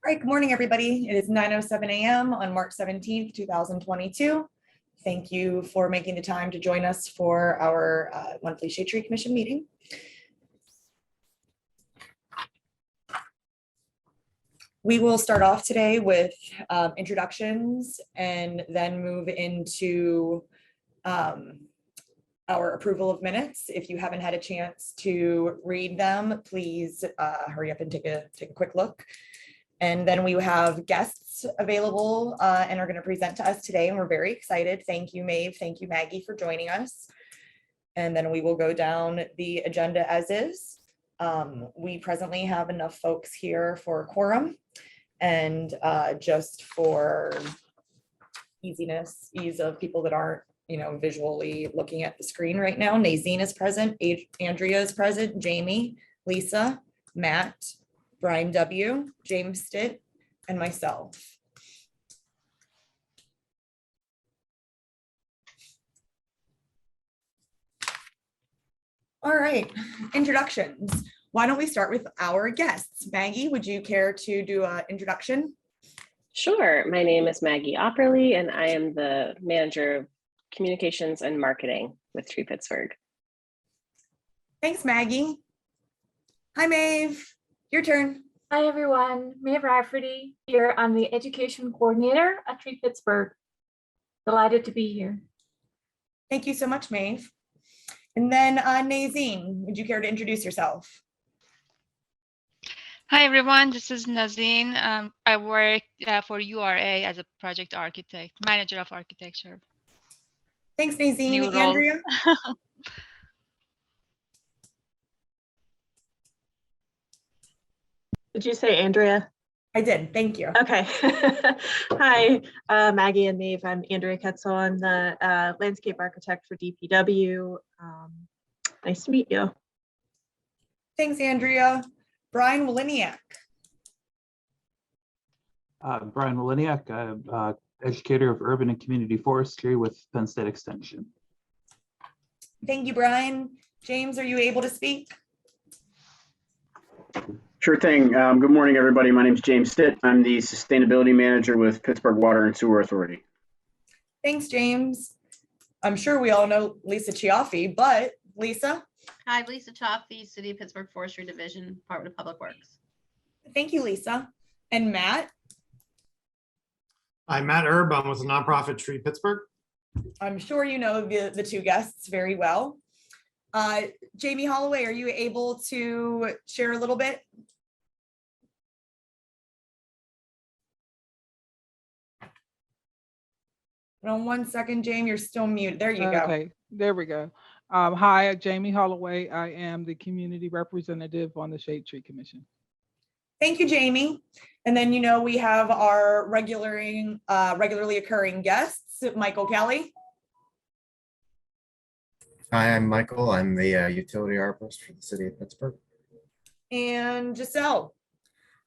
All right, good morning, everybody. It is 9:07 a.m. on March 17th, 2022. Thank you for making the time to join us for our monthly Shade Tree Commission meeting. We will start off today with introductions and then move into our approval of minutes. If you haven't had a chance to read them, please hurry up and take a quick look. And then we have guests available and are going to present to us today, and we're very excited. Thank you, Maeve. Thank you, Maggie, for joining us. And then we will go down the agenda as is. We presently have enough folks here for a quorum, and just for ease of people that aren't, visually looking at the screen right now. Nazine is present, Andrea is present, Jamie, Lisa, Matt, Brian W., James Stitt, and myself. All right, introductions. Why don't we start with our guests? Maggie, would you care to do an introduction? Sure. My name is Maggie Opperly, and I am the manager of communications and marketing with Tree Pittsburgh. Thanks, Maggie. Hi, Maeve. Your turn. Hi, everyone. Maeve Rafferty here. I'm the education coordinator at Tree Pittsburgh. Delighted to be here. Thank you so much, Maeve. And then Nazine, would you care to introduce yourself? Hi, everyone. This is Nazine. I work for URA as a project architect, manager of architecture. Thanks, Nazine. Andrea? Did you say Andrea? I did. Thank you. Okay. Hi, Maggie and Maeve. I'm Andrea Ketzel. I'm the landscape architect for DPW. Nice to meet you. Thanks, Andrea. Brian Waliniak. Brian Waliniak, educator of urban and community forestry with Penn State Extension. Thank you, Brian. James, are you able to speak? Sure thing. Good morning, everybody. My name is James Stitt. I'm the sustainability manager with Pittsburgh Water and Sewer Authority. Thanks, James. I'm sure we all know Lisa Chiaffi, but Lisa? Hi, Lisa Chiaffi, City of Pittsburgh Forestry Division, Department of Public Works. Thank you, Lisa. And Matt? I'm Matt Erb. I'm with the nonprofit Tree Pittsburgh. I'm sure you know the two guests very well. Jamie Holloway, are you able to share a little bit? Hold on 1 second, Jamie, you're still muted. There you go. Okay, there we go. Hi, Jamie Holloway. I am the community representative on the Shade Tree Commission. Thank you, Jamie. And then, we have our regularly occurring guests, Michael Kelly. Hi, I'm Michael. I'm the utility arborist for the City of Pittsburgh. And Giselle.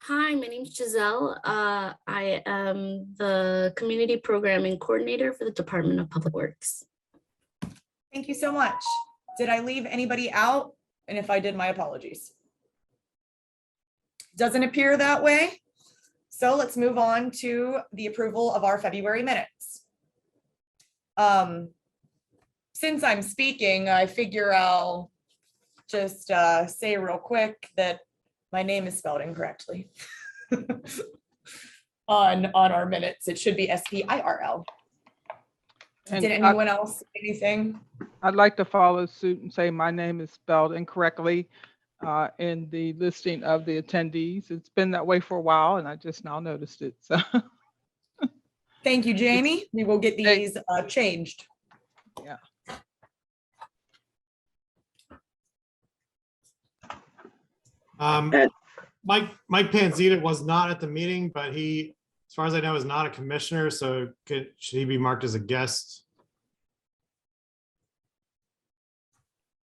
Hi, my name is Giselle. I am the community programming coordinator for the Department of Public Works. Thank you so much. Did I leave anybody out? And if I did, my apologies. Doesn't appear that way. So let's move on to the approval of our February minutes. Since I'm speaking, I figure I'll just say real quick that my name is spelled incorrectly on our minutes. It should be S-P-I-R-L. Did anyone else say anything? I'd like to follow suit and say my name is spelled incorrectly in the listing of the attendees. It's been that way for a while, and I just now noticed it. So, thank you, Jamie. We will get these changed. Yeah. Mike Panzita was not at the meeting, but he, as far as I know, is not a commissioner. So should he be marked as a guest?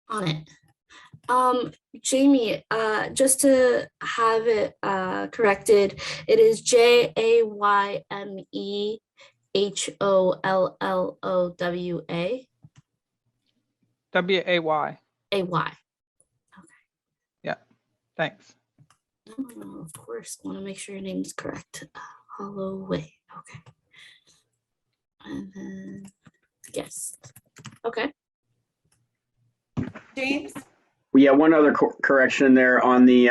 On it. Jamie, just to have it corrected, it is J-A-Y-M-E-H-O-L-L-O-W-A. W-A-Y. A-Y. Yeah, thanks. Oh, of course, want to make sure your name is correct. Holloway. Okay. And then guest. Okay. James? Yeah, one other correction there on the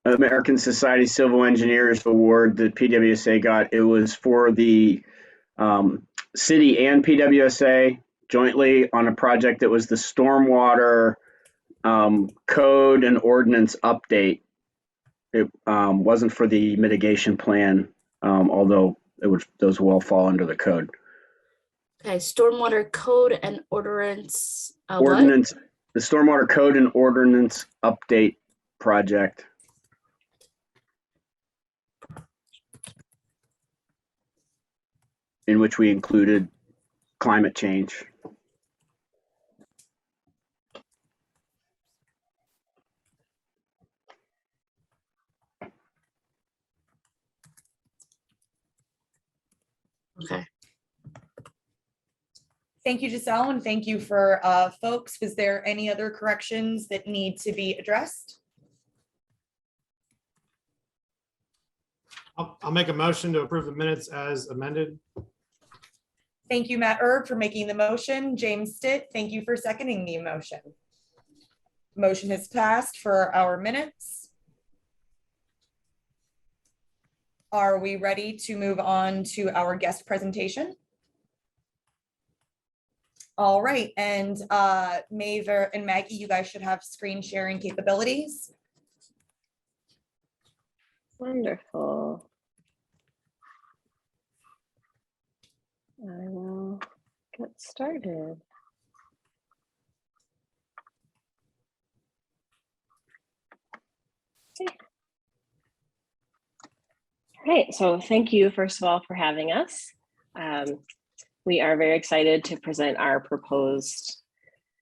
American Society Civil Engineers Award that PWSA got. It was for the city and PWSA jointly on a project that was the stormwater code and ordinance update. It wasn't for the mitigation plan, although those will all fall under the code. Okay, stormwater code and ordinance. Ordinance, the stormwater code and ordinance update project. In which we included climate change. Okay. Thank you, Giselle, and thank you for folks. Was there any other corrections that need to be addressed? I'll make a motion to approve the minutes as amended. Thank you, Matt Erb, for making the motion. James Stitt, thank you for seconding the motion. Motion has passed for our minutes. Are we ready to move on to our guest presentation? All right, and Maeve and Maggie, you guys should have screen sharing capabilities. Wonderful. I will get started. Okay. All right, so thank you, first of all, for having us. We are very excited to present our proposed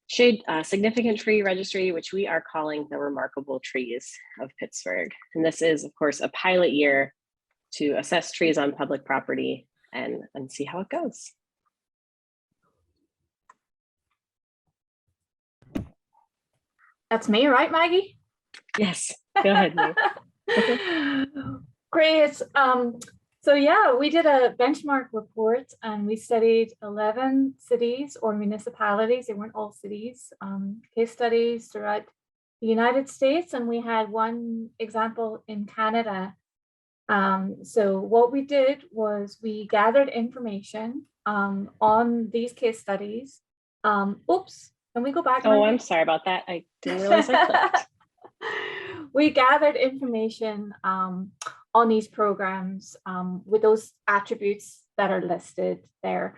significant tree registry, which we are calling the Remarkable Trees of Pittsburgh. And this is, of course, a pilot year to assess trees on public property and see how it goes. That's me, right, Maggie? Yes, go ahead, Maeve. Great. So yeah, we did a benchmark report and we studied 11 cities or municipalities. They weren't all cities, case studies throughout the United States. And we had one example in Canada. So what we did was we gathered information on these case studies. Oops, can we go back? Oh, I'm sorry about that. I didn't realize I clicked. We gathered information on these programs with those attributes that are listed there.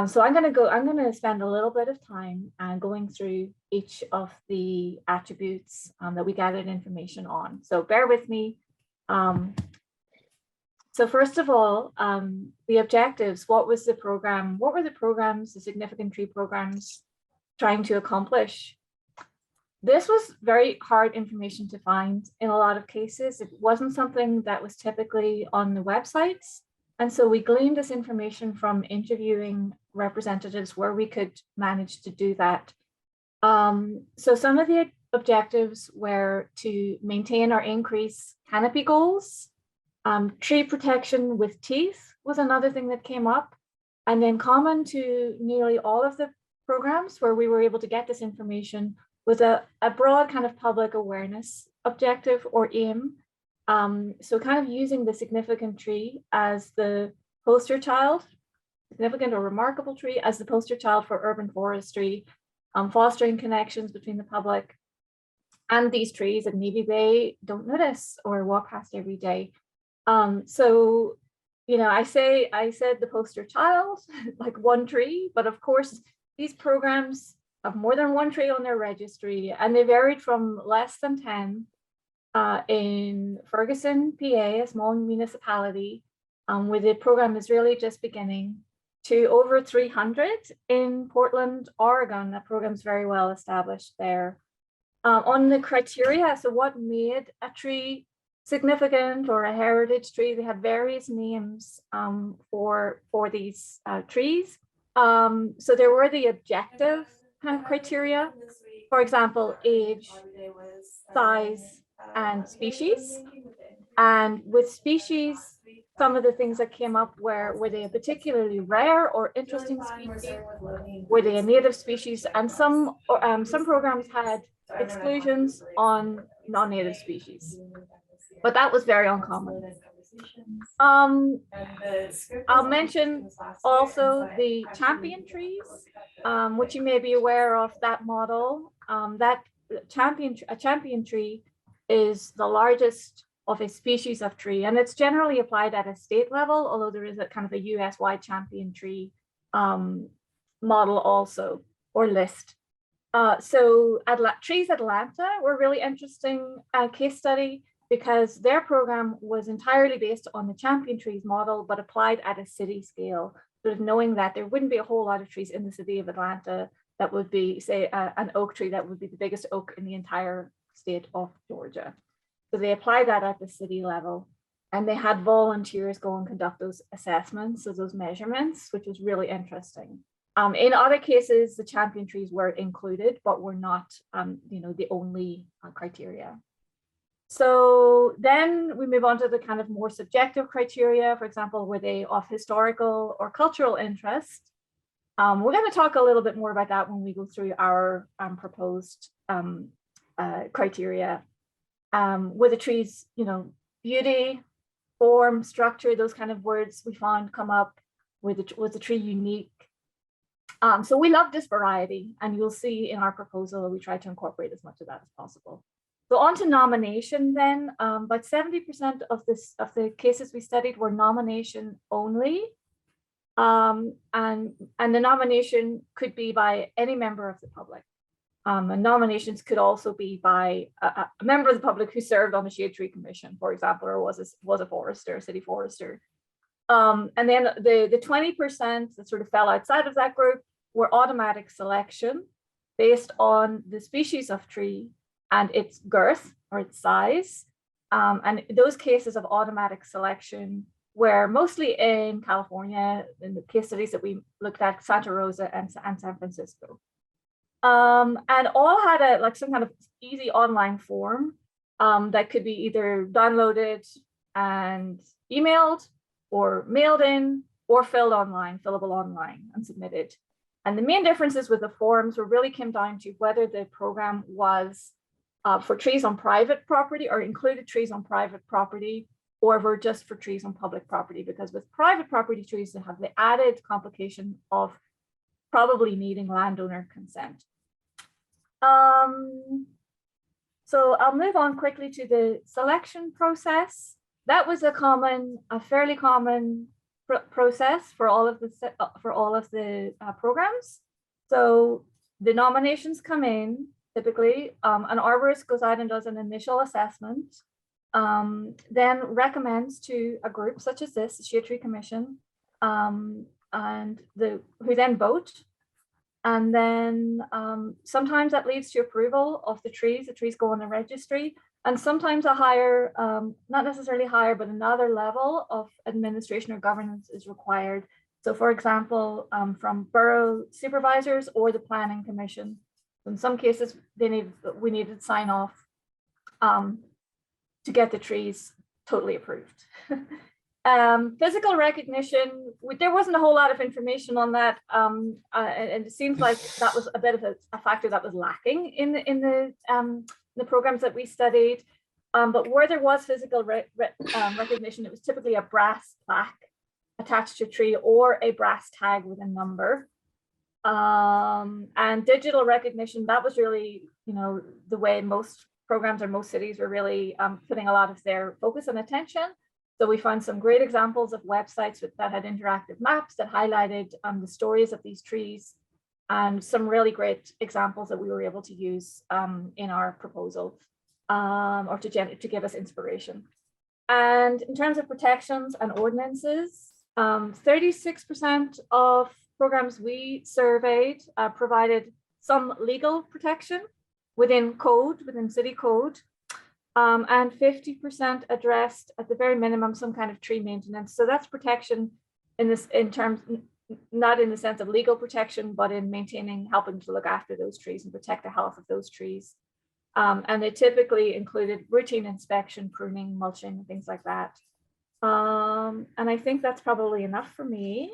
So I'm going to spend a little bit of time going through each of the attributes that we gathered information on. So bear with me. So first of all, the objectives. What was the program? What were the programs, the significant tree programs, trying to accomplish? This was very hard information to find in a lot of cases. It wasn't something that was typically on the websites. And so we gleaned this information from interviewing representatives where we could manage to do that. So some of the objectives were to maintain or increase canopy goals. Tree protection with teeth was another thing that came up. And then common to nearly all of the programs where we were able to get this information was a broad kind of public awareness objective or aim. So kind of using the significant tree as the poster child, significant or remarkable tree as the poster child for urban forestry, fostering connections between the public and these trees that maybe they don't notice or walk past every day. So, you know, I said the poster child, like one tree, but of course, these programs have more than one tree on their registry, and they varied from less than 10 in Ferguson, PA, a small municipality, where the program is really just beginning, to over 300 in Portland, Oregon. That program's very well established there. On the criteria, so what made a tree significant or a heritage tree, they had various names for these trees. So there were the objective kind of criteria, for example, age, size, and species. And with species, some of the things that came up were they a particularly rare or interesting species? Were they a native species? And some programs had exclusions on non-native species, but that was very uncommon. I'll mention also the champion trees, which you may be aware of that model. That a champion tree is the largest of a species of tree, and it's generally applied at a state level, although there is a kind of a US-wide champion tree model also, or list. So Trees Atlanta were a really interesting case study because their program was entirely based on the champion trees model, but applied at a city scale, sort of knowing that there wouldn't be a whole lot of trees in the city of Atlanta that would be, say, an oak tree that would be the biggest oak in the entire state of Georgia. So they applied that at the city level, and they had volunteers go and conduct those assessments, so those measurements, which was really interesting. In other cases, the champion trees were included, but were not, the only criteria. So then we move on to the kind of more subjective criteria. For example, were they of historical or cultural interest? We're going to talk a little bit more about that when we go through our proposed criteria. Were the trees, beauty, form, structure, those kind of words we found come up. Was the tree unique? So we love this variety, and you'll see in our proposal, we try to incorporate as much of that as possible. So on to nomination then, but 70% of the cases we studied were nomination only. And the nomination could be by any member of the public. And nominations could also be by a member of the public who served on the Shade Tree Commission, for example, or was a forester, a city forester. And then the 20% that sort of fell outside of that group were automatic selection based on the species of tree and its girth or its size. And those cases of automatic selection were mostly in California, in the case studies that we looked at, Santa Rosa and San Francisco. And all had some kind of easy online form that could be either downloaded and emailed or mailed in or fillable online and submitted. And the main differences with the forms really came down to whether the program was for trees on private property or included trees on private property, or were just for trees on public property, because with private property trees, they have the added complication of probably needing landowner consent. So I'll move on quickly to the selection process. That was a fairly common process for all of the programs. So the nominations come in typically. An arborist goes out and does an initial assessment, then recommends to a group such as this, the Shade Tree Commission, who then vote. And then sometimes that leads to approval of the trees go on the registry. And sometimes a higher, not necessarily higher, but another level of administration or governance is required. So for example, from borough supervisors or the planning commission. In some cases, we needed sign off to get the trees totally approved. Physical recognition, there wasn't a whole lot of information on that. And it seems like that was a bit of a factor that was lacking in the programs that we studied. But where there was physical recognition, it was typically a brass plaque attached to a tree or a brass tag with a number. And digital recognition, that was really, the way most programs or most cities were really putting a lot of their focus and attention. So we found some great examples of websites that had interactive maps that highlighted the stories of these trees, and some really great examples that we were able to use in our proposal or to give us inspiration. And in terms of protections and ordinances, 36% of programs we surveyed provided some legal protection within city code. And 50% addressed at the very minimum some kind of tree maintenance. So that's protection in terms, not in the sense of legal protection, but in helping to look after those trees and protect the health of those trees. And they typically included routine inspection, pruning, mulching, things like that. And I think that's probably enough for me.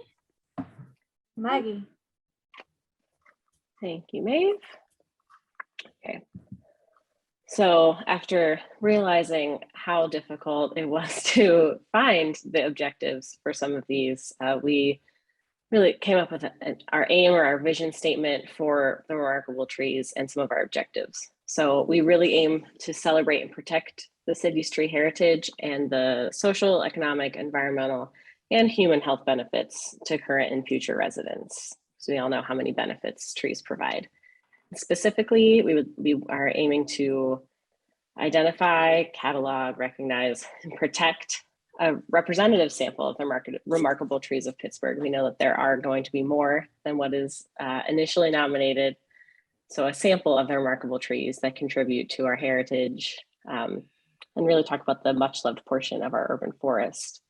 Maggie. Thank you, Maeve. Okay. So after realizing how difficult it was to find the objectives for some of these, we really came up with our aim or our vision statement for the remarkable trees and some of our objectives. So we really aim to celebrate and protect the city's tree heritage and the social, economic, environmental, and human health benefits to current and future residents. So we all know how many benefits trees provide. Specifically, we are aiming to identify, catalog, recognize, and protect a representative sample of the remarkable trees of Pittsburgh. We know that there are going to be more than what is initially nominated. So a sample of the remarkable trees that contribute to our heritage, and really talk about the much loved portion of our urban forest.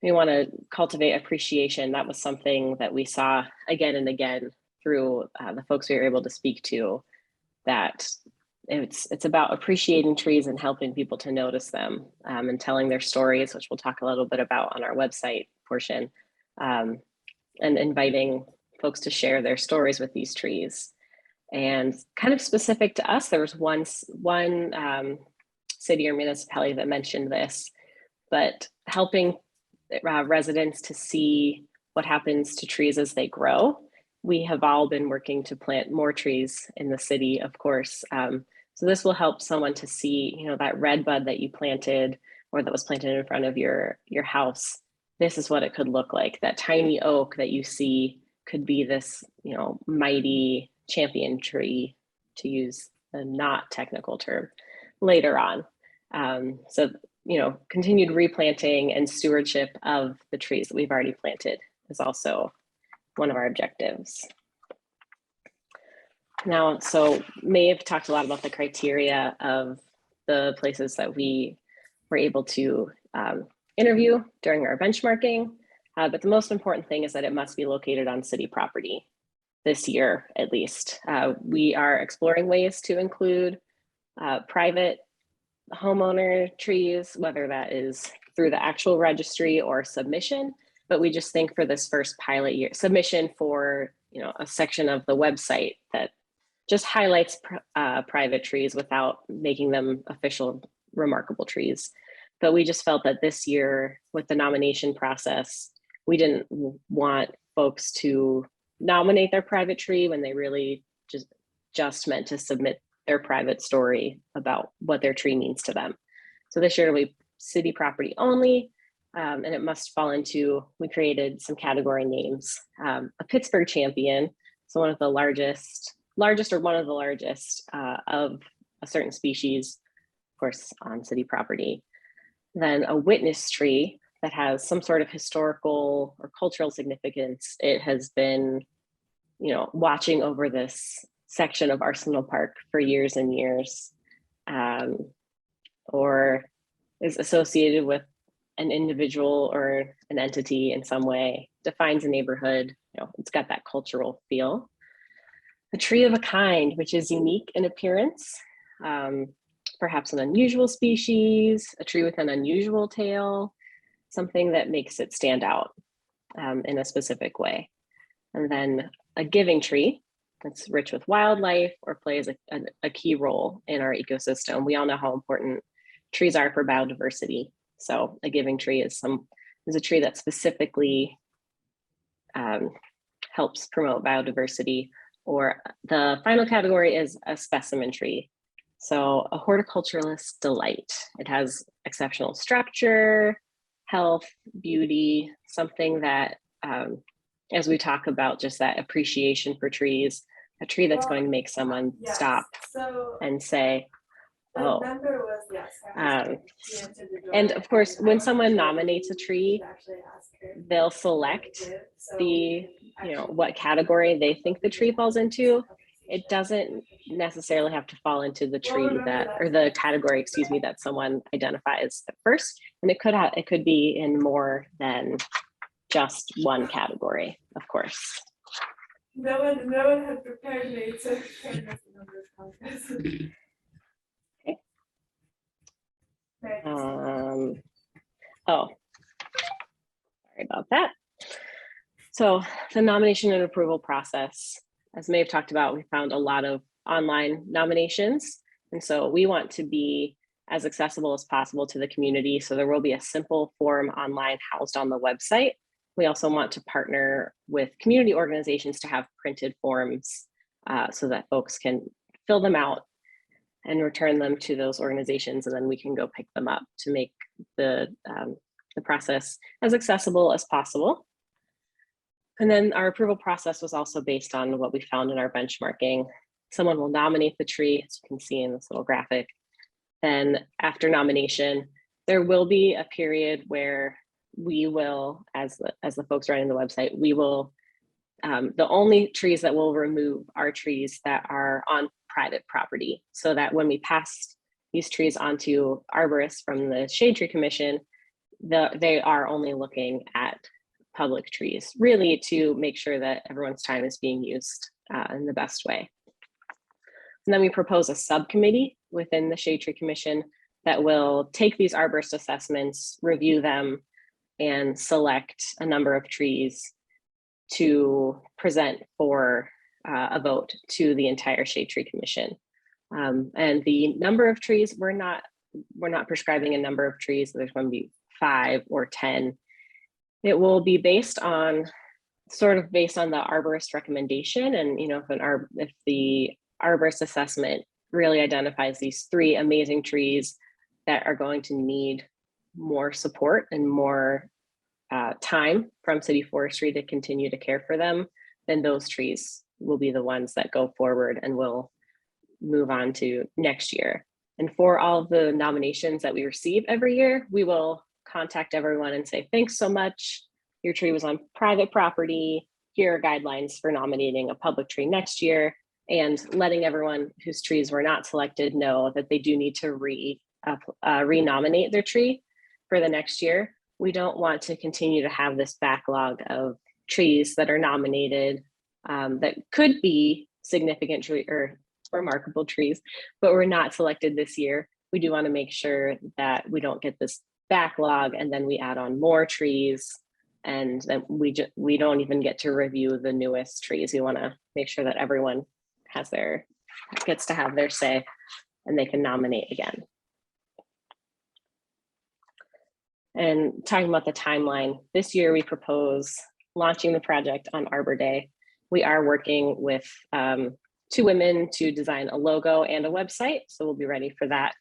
We want to cultivate appreciation. That was something that we saw again and again through the folks we were able to speak to, that it's about appreciating trees and helping people to notice them, and telling their stories, which we'll talk a little bit about on our website portion, and inviting folks to share their stories with these trees. And kind of specific to us, there was one city or municipality that mentioned this, but helping residents to see what happens to trees as they grow. We have all been working to plant more trees in the city, of course. So this will help someone to see, you know, that red bud that you planted or that was planted in front of your house. This is what it could look like. That tiny oak that you see could be this, you know, mighty champion tree, to use a not technical term, later on. So, you know, continued replanting and stewardship of the trees that we've already planted is also one of our objectives. Now, so Maeve talked a lot about the criteria of the places that we were able to interview during our benchmarking, but the most important thing is that it must be located on city property this year, at least. We are exploring ways to include private homeowner trees, whether that is through the actual registry or submission, but we just think for this first pilot year, submission for, you know, a section of the website that just highlights private trees without making them official remarkable trees. But we just felt that this year with the nomination process, we didn't want folks to nominate their private tree when they really just meant to submit their private story about what their tree means to them. So this year we city property only, and it must fall into, we created some category names. A Pittsburgh champion, so one of the largest or one of the largest of a certain species, of course, on city property. Then a witness tree that has some sort of historical or cultural significance. It has been, you know, watching over this section of Arsenal Park for years and years, or is associated with an individual or an entity in some way, defines a neighborhood, you know, it's got that cultural feel. A tree of a kind, which is unique in appearance, perhaps an unusual species, a tree with an unusual tail, something that makes it stand out in a specific way. And then a giving tree that's rich with wildlife or plays a key role in our ecosystem. We all know how important trees are for biodiversity. So a giving tree is a tree that specifically helps promote biodiversity. Or the final category is a specimen tree. So a horticulturalist delight. It has exceptional structure, health, beauty, something that, as we talk about just that appreciation for trees, a tree that's going to make someone stop and say, oh. And of course, when someone nominates a tree, they'll select the, you know, what category they think the tree falls into. It doesn't necessarily have to fall into the tree that, or the category, excuse me, that someone identifies at first. And it could be in more than just one category, of course. No one had prepared me to Oh, sorry about that. So the nomination and approval process, as Maeve talked about, we found a lot of online nominations. And so we want to be as accessible as possible to the community. So there will be a simple form online housed on the website. We also want to partner with community organizations to have printed forms so that folks can fill them out and return them to those organizations, and then we can go pick them up to make the process as accessible as possible. And then our approval process was also based on what we found in our benchmarking. Someone will nominate the tree, as you can see in this little graphic. Then after nomination, there will be a period where we will, as the folks running the website, we will, the only trees that we'll remove are trees that are on private property, so that when we pass these trees onto arborists from the Shade Tree Commission, they are only looking at public trees, really to make sure that everyone's time is being used in the best way. And then we propose a subcommittee within the Shade Tree Commission that will take these arborist assessments, review them, and select a number of trees to present for a vote to the entire Shade Tree Commission. And the number of trees, we're not prescribing a number of trees. There's going to be 5 or 10. It will be based on the arborist recommendation. And if the arborist assessment really identifies these 3 amazing trees that are going to need more support and more time from city forestry to continue to care for them, then those trees will be the ones that go forward and will move on to next year. And for all of the nominations that we receive every year, we will contact everyone and say, thanks so much. Your tree was on private property. Here are guidelines for nominating a public tree next year, and letting everyone whose trees were not selected know that they do need to re-nominate their tree for the next year. We don't want to continue to have this backlog of trees that are nominated that could be significant tree or remarkable trees, but were not selected this year. We do want to make sure that we don't get this backlog and then we add on more trees, and then we don't even get to review the newest trees. We want to make sure that everyone gets to have their say and they can nominate again. And talking about the timeline, this year we propose launching the project on Arbor Day. We are working with 2 women to design a logo and a website, so we'll be ready for that.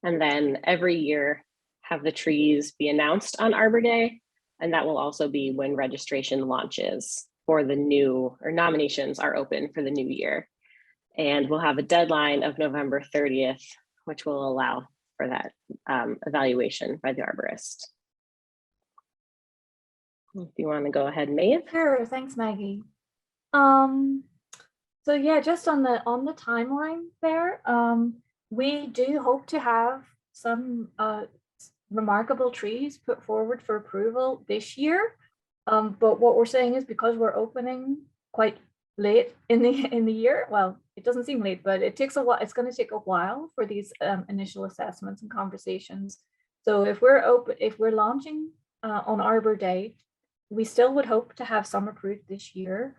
And then every year have the trees be announced on Arbor Day, and that will also be when registration launches for the new, or nominations are open for the new year. And we'll have a deadline of November 30th, which will allow for that evaluation by the arborist. If you want to go ahead, Maeve. Sure, thanks, Maggie. So yeah, just on the timeline there, we do hope to have some remarkable trees put forward for approval this year. But what we're saying is, because we're opening quite late in the year, well, it doesn't seem late, but it takes a while. It's going to take a while for these initial assessments and conversations. So if we're launching on Arbor Day, we still would hope to have some approved this year,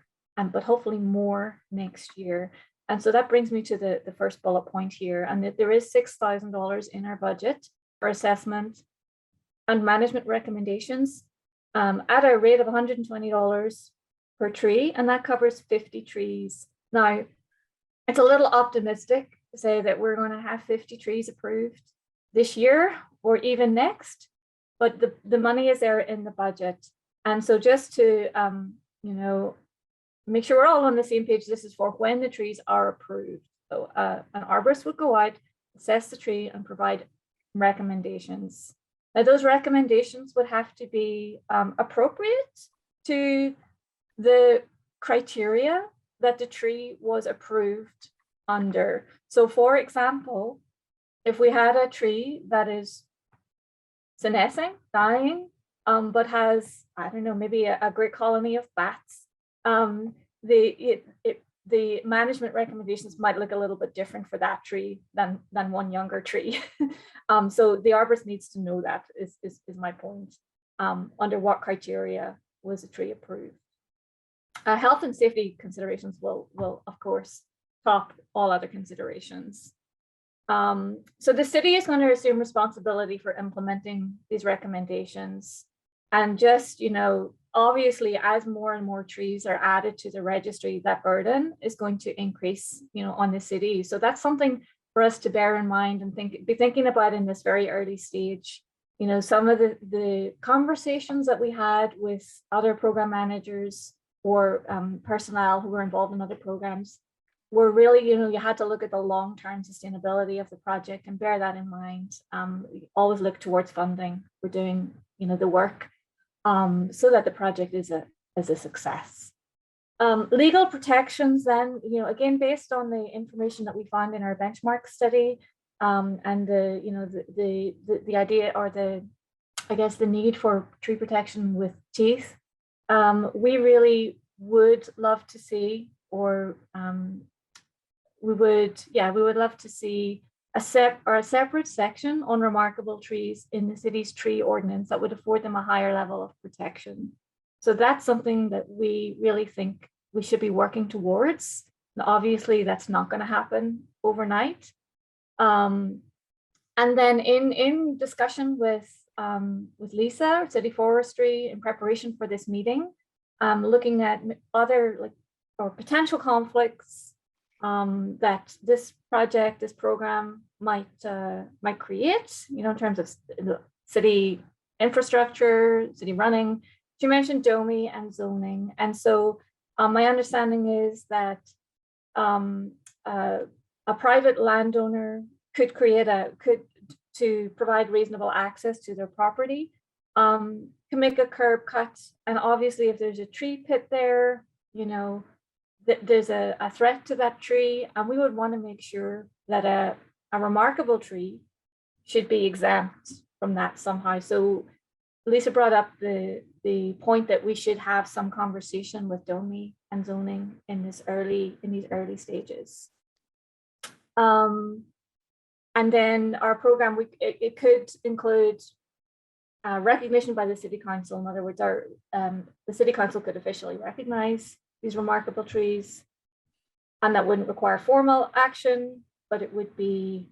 but hopefully more next year. And so that brings me to the first bullet point here, and that there is $6,000 in our budget for assessment and management recommendations at a rate of $120 per tree, and that covers 50 trees. Now, it's a little optimistic to say that we're going to have 50 trees approved this year or even next, but the money is there in the budget. And so just to make sure we're all on the same page, this is for when the trees are approved. So an arborist would go out, assess the tree, and provide recommendations. Now, those recommendations would have to be appropriate to the criteria that the tree was approved under. So for example, if we had a tree that is senescing, dying, but has, I don't know, maybe a great colony of bats, it the management recommendations might look a little bit different for that tree than one younger tree. So the arborist needs to know that is my point. Under what criteria was a tree approved? Health and safety considerations will of course top all other considerations. So the city is going to assume responsibility for implementing these recommendations. And just, obviously, as more and more trees are added to the registry, that burden is going to increase, on the city. So that's something for us to bear in mind and be thinking about in this very early stage. Some of the conversations that we had with other program managers or personnel who were involved in other programs were really, you had to look at the long-term sustainability of the project and bear that in mind. Always look towards funding. We're doing, the work so that the project is a success. Legal protections then, again, based on the information that we found in our benchmark study and the idea or the need for tree protection with teeth, we really would love to see, or we would love to see a separate section on remarkable trees in the city's tree ordinance that would afford them a higher level of protection. So that's something that we really think we should be working towards. And obviously, that's not going to happen overnight. And then in discussion with Lisa, City Forestry, in preparation for this meeting, looking at other or potential conflicts that this program might create, in terms of city infrastructure, city running. She mentioned DOMI and zoning, and so my understanding is that a private landowner could to provide reasonable access to their property, can make a curb cut, and obviously if there's a tree pit there, there's a threat to that tree, and we would want to make sure that a remarkable tree should be exempt from that somehow. So Lisa brought up the point that we should have some conversation with DOMI and zoning in these early stages. And then our program, it could include recognition by the City Council. In other words, the City Council could officially recognize these remarkable trees, and that wouldn't require formal action, but it would be,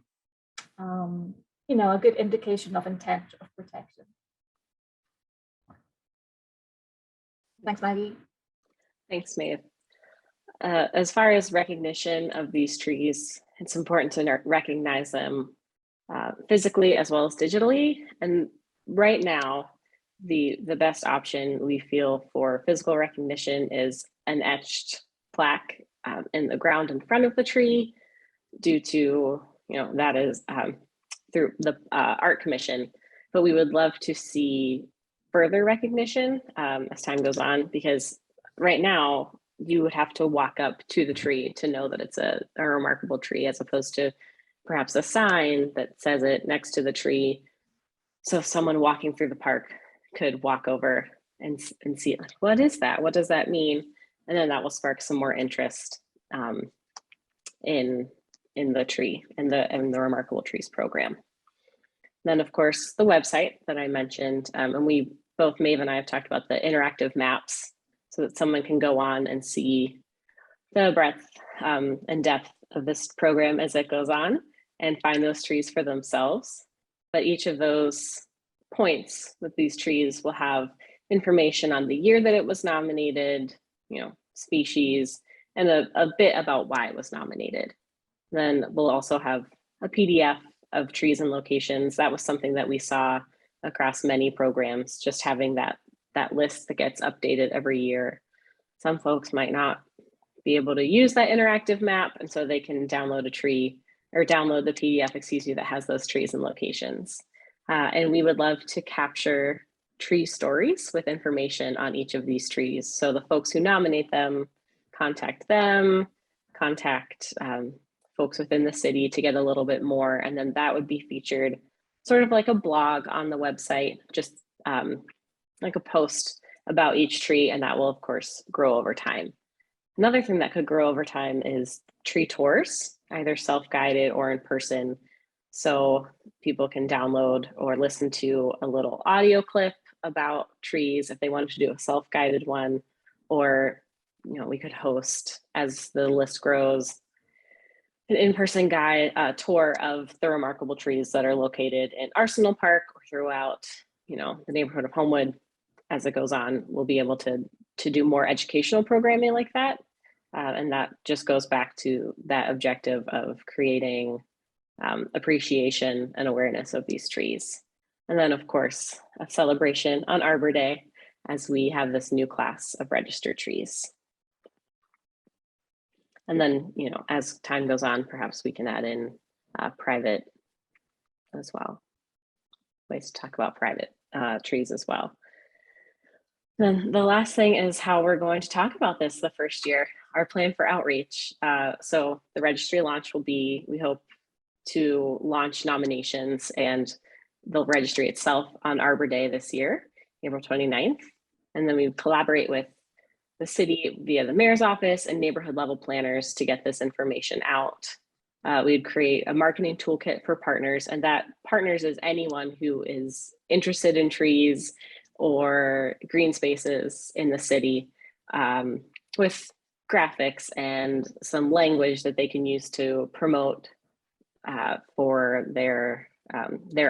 a good indication of intent of protection. Thanks, Maggie. Thanks, Maeve. As far as recognition of these trees, it's important to recognize them physically as well as digitally. And right now, the best option we feel for physical recognition is an etched plaque in the ground in front of the tree, due to, that is through the Art Commission. But we would love to see further recognition as time goes on, because right now you would have to walk up to the tree to know that it's a remarkable tree, as opposed to perhaps a sign that says it next to the tree. So if someone walking through the park could walk over and see it, like, what is that? What does that mean? And then that will spark some more interest in the tree and the Remarkable Trees program. Then, of course, the website that I mentioned, and both Maeve and I have talked about the interactive maps, so that someone can go on and see the breadth and depth of this program as it goes on and find those trees for themselves. But each of those points with these trees will have information on the year that it was nominated, species, and a bit about why it was nominated. Then we'll also have a PDF of trees and locations. That was something that we saw across many programs, just having that list that gets updated every year. Some folks might not be able to use that interactive map, and so they can download a tree or download the PDF, that has those trees and locations. And we would love to capture tree stories with information on each of these trees. So the folks who nominate them, contact folks within the city to get a little bit more. And then that would be featured sort of like a blog on the website, just like a post about each tree, and that will of course grow over time. Another thing that could grow over time is tree tours, either self-guided or in person. So people can download or listen to a little audio clip about trees if they wanted to do a self-guided one, or we could host, as the list grows, an in-person guide tour of the remarkable trees that are located in Arsenal Park or throughout the neighborhood of Homewood. As it goes on, we'll be able to do more educational programming like that. And that just goes back to that objective of creating appreciation and awareness of these trees. And then, of course, a celebration on Arbor Day as we have this new class of registered trees. And then, as time goes on, perhaps we can add in private as well. Ways to talk about private trees as well. Then the last thing is how we're going to talk about this the first year, our plan for outreach. So the registry launch will be, we hope to launch nominations and the registry itself on Arbor Day this year, April 29th. And then we collaborate with the city via the mayor's office and neighborhood level planners to get this information out. We'd create a marketing toolkit for partners, and that partners is anyone who is interested in trees or green spaces in the city, with graphics and some language that they can use to promote for their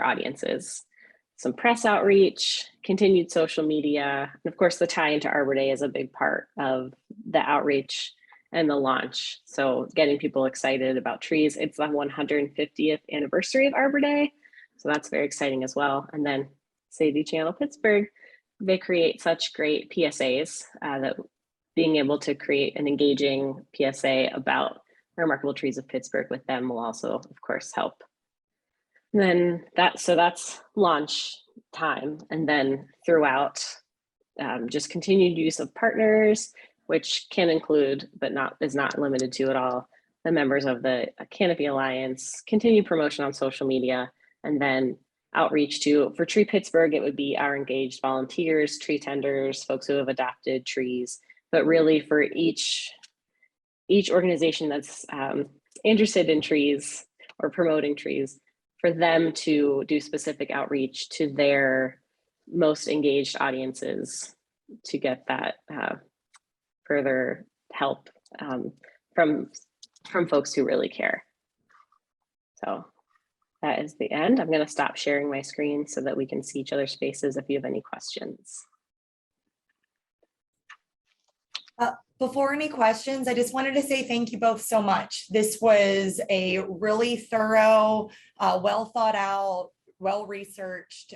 audiences. Some press outreach, continued social media, and of course the tie into Arbor Day is a big part of the outreach and the launch. So getting people excited about trees. It's the 150th anniversary of Arbor Day, so that's very exciting as well. And then Sadie Channel Pittsburgh, they create such great PSAs that being able to create an engaging PSA about remarkable trees of Pittsburgh with them will also, of course, help. And then that's launch time. And then throughout, just continued use of partners, which can include, but is not limited to at all, the members of the Canopy Alliance, continued promotion on social media, and then outreach for Tree Pittsburgh, it would be our engaged volunteers, tree tenders, folks who have adopted trees, but really for each organization that's interested in trees or promoting trees, for them to do specific outreach to their most engaged audiences to get that further help from folks who really care. So that is the end. I'm going to stop sharing my screen so that we can see each other's faces if you have any questions. Before any questions, I just wanted to say thank you both so much. This was a really thorough, well thought out, well-researched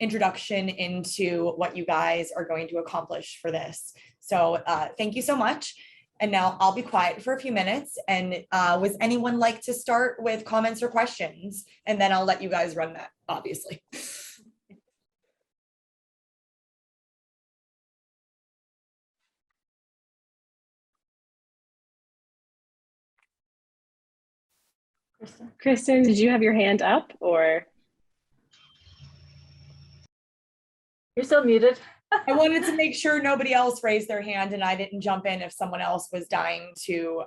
introduction into what you guys are going to accomplish for this. So thank you so much. And now I'll be quiet for a few minutes. And would anyone like to start with comments or questions? And then I'll let you guys run that, obviously. Kristen, did you have your hand up or? You're still muted. I wanted to make sure nobody else raised their hand and I didn't jump in if someone else was dying to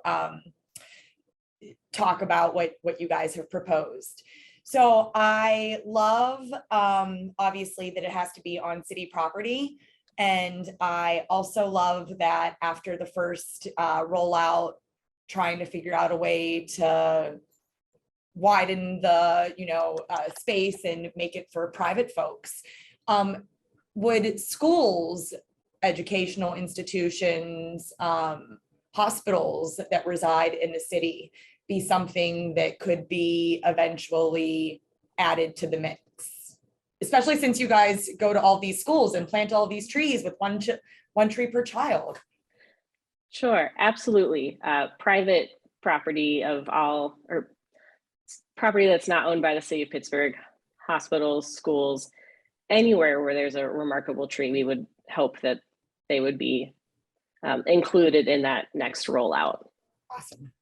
talk about what you guys have proposed. So I love, obviously, that it has to be on city property. And I also love that after the first rollout, trying to figure out a way to widen the space and make it for private folks. Would schools, educational institutions, hospitals that reside in the city be something that could be eventually added to the mix? Especially since you guys go to all these schools and plant all these trees with one tree per child. Sure, absolutely. Private property of all, or property that's not owned by the city of Pittsburgh, hospitals, schools, anywhere where there's a remarkable tree, we would hope that they would be included in that next rollout. Awesome.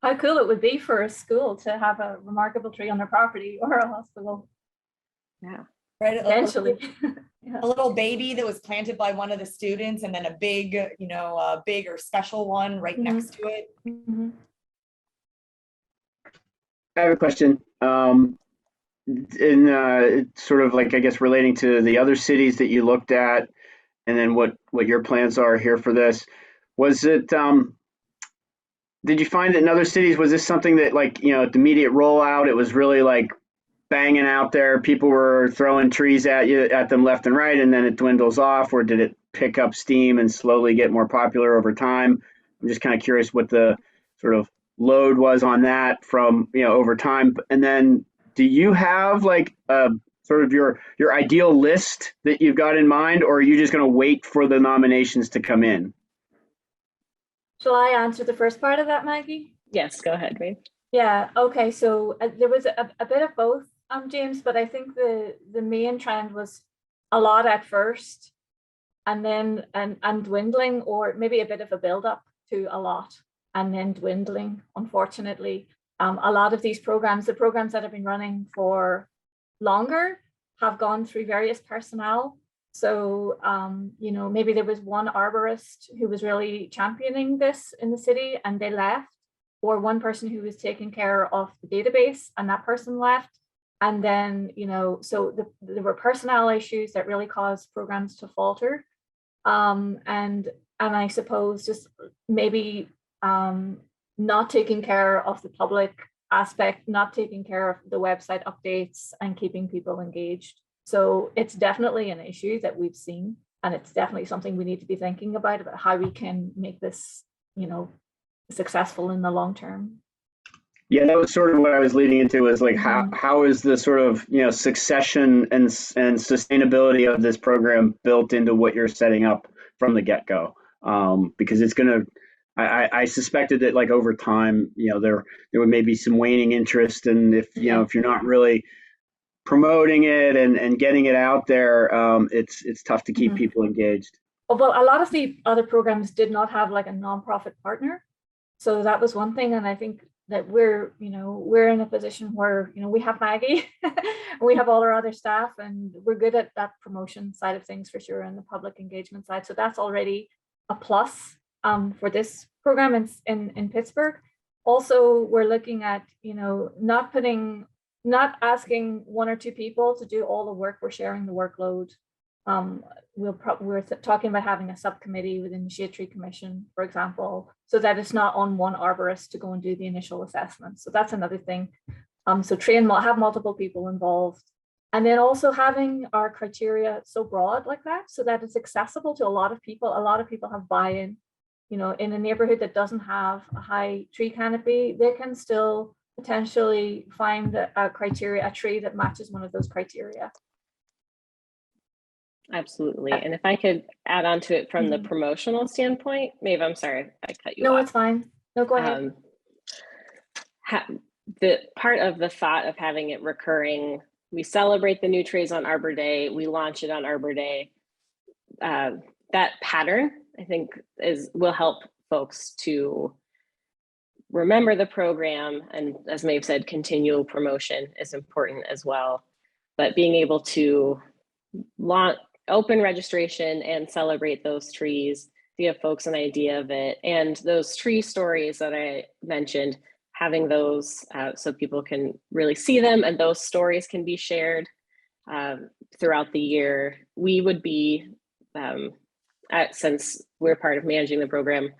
How cool it would be for a school to have a remarkable tree on their property, or a hospital. Yeah, Right? Eventually. A little baby that was planted by one of the students, and then a big, a big or special one right next to it. Mhm. I have a question. Sort of like, I guess, relating to the other cities that you looked at, and then what your plans are here for this. Was it, did you find that in other cities, was this something that, like, at the immediate rollout, it was really like banging out there, people were throwing trees at them left and right, and then it dwindles off, or did it pick up steam and slowly get more popular over time? I'm just kind of curious what the sort of load was on that from, over time. And then do you have like a sort of your ideal list that you've got in mind, or are you just going to wait for the nominations to come in? Shall I answer the first part of that, Maggie? Yes, go ahead, Ray. Yeah, okay, so there was a bit of both, James, but I think the main trend was a lot at first, and then and dwindling, or maybe a bit of a build-up to a lot, and then dwindling, unfortunately. A lot of these programs, the programs that have been running for longer, have gone through various personnel. So, maybe there was one arborist who was really championing this in the city and they left, or one person who was taking care of the database and that person left. And then, so there were personnel issues that really caused programs to falter. And I suppose just maybe not taking care of the public aspect, not taking care of the website updates and keeping people engaged. So it's definitely an issue that we've seen, and it's definitely something we need to be thinking about how we can make this, successful in the long term. Yeah, that was sort of what I was leading into, is like, how is the sort of, succession and sustainability of this program built into what you're setting up from the get-go? Because it's going to, I suspected that, like, over time, there would maybe some waning interest, and if you're not really promoting it and getting it out there, it's tough to keep people engaged. Well, a lot of the other programs did not have like a nonprofit partner, so that was one thing. And I think that we're in a position where we have Maggie, we have all our other staff, and we're good at that promotion side of things for sure, and the public engagement side. So that's already a plus for this program in Pittsburgh. Also, we're looking at not asking one or two people to do all the work. We're sharing the workload. We're talking about having a subcommittee within the Shade Tree Commission, for example, so that it's not on one arborist to go and do the initial assessment. So that's another thing. So have multiple people involved, and then also having our criteria so broad like that, so that it's accessible to a lot of people. A lot of people have buy-in. In a neighborhood that doesn't have a high tree canopy, they can still potentially find a tree that matches one of those criteria. Absolutely. And if I could add on to it from the promotional standpoint, Maeve, I'm sorry I cut you off. No, it's fine. No, go ahead. The part of the thought of having it recurring, we celebrate the new trees on Arbor Day, we launch it on Arbor Day. That pattern, I think, will help folks to remember the program. And as Maeve said, continual promotion is important as well. But being able to open registration and celebrate those trees, give folks an idea of it, and those tree stories that I mentioned, having those so people can really see them, and those stories can be shared throughout the year. We would be, since we're part of managing the program,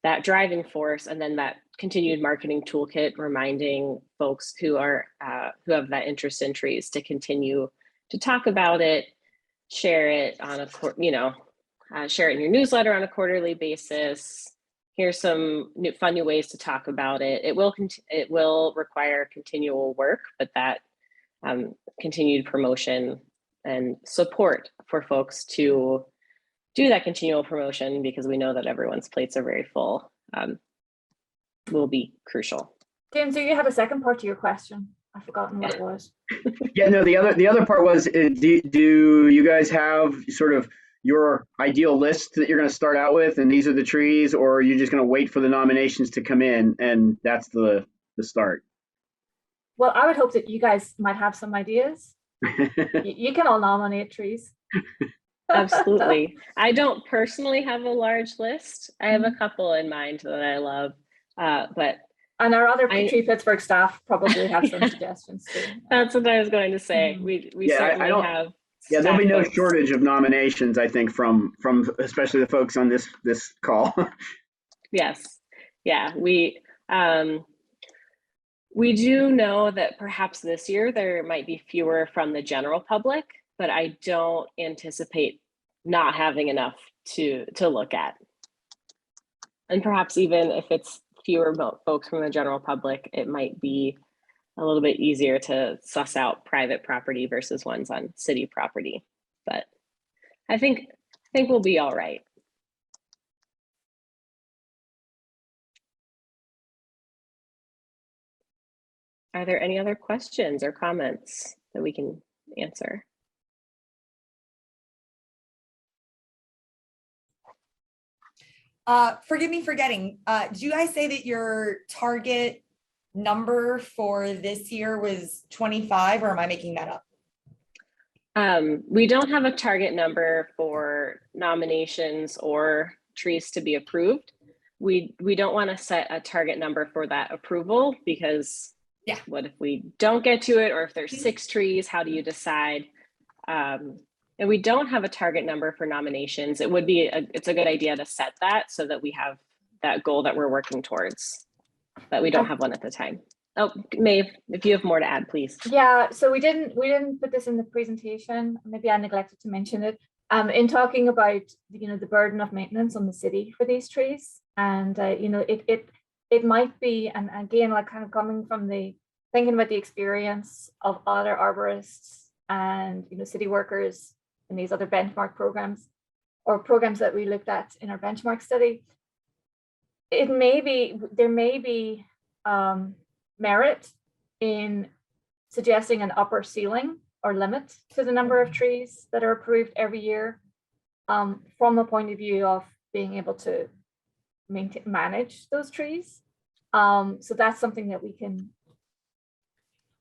that driving force, and then that continued marketing toolkit, reminding folks who have that interest in trees to continue to talk about it, share it on share it in your newsletter on a quarterly basis. Here's some fun new ways to talk about it. It will require continual work, but that continued promotion and support for folks to do that continual promotion, because we know that everyone's plates are very full, will be crucial. James, you had a second part to your question. I've forgotten what it was. Yeah, no, the other part was, do you guys have sort of your ideal list that you're going to start out with, and these are the trees, or are you just going to wait for the nominations to come in and that's the start? Well, I would hope that you guys might have some ideas. You can all nominate trees. Absolutely. I don't personally have a large list. I have a couple in mind that I love, but And our other Tree Pittsburgh staff probably have some suggestions too. that's what I was going to say. We Yeah, certainly I don't. have. Yeah, there'll be staff no folks. shortage of nominations, I think, from especially the folks on this call. Yes. Yeah. We do know that perhaps this year there might be fewer from the general public, but I don't anticipate not having enough to look at. And perhaps even if it's fewer folks from the general public, it might be a little bit easier to suss out private property versus ones on city property. But I think we'll be all right. Are there any other questions or comments that we can answer? Forgive me for forgetting. Did you guys say that your target number for this year was 25, or am I making that up? We don't have a target number for nominations or trees to be approved. We don't want to set a target number for that approval because what if we don't get to it, or if there's 6 trees, how do you decide? And we don't have a target number for nominations. It's a good idea to set that so that we have that goal that we're working towards, but we don't have one at the time. Oh, Maeve, if you have more to add, please. Yeah, so we didn't put this in the presentation. Maybe I neglected to mention it. In talking about the burden of maintenance on the city for these trees, and it might be, and again, like kind of coming from thinking about the experience of other arborists and city workers in these other benchmark programs or programs that we looked at in our benchmark study. There may be merit in suggesting an upper ceiling or limit to the number of trees that are approved every year, from a point of view of being able to manage those trees. So that's something that we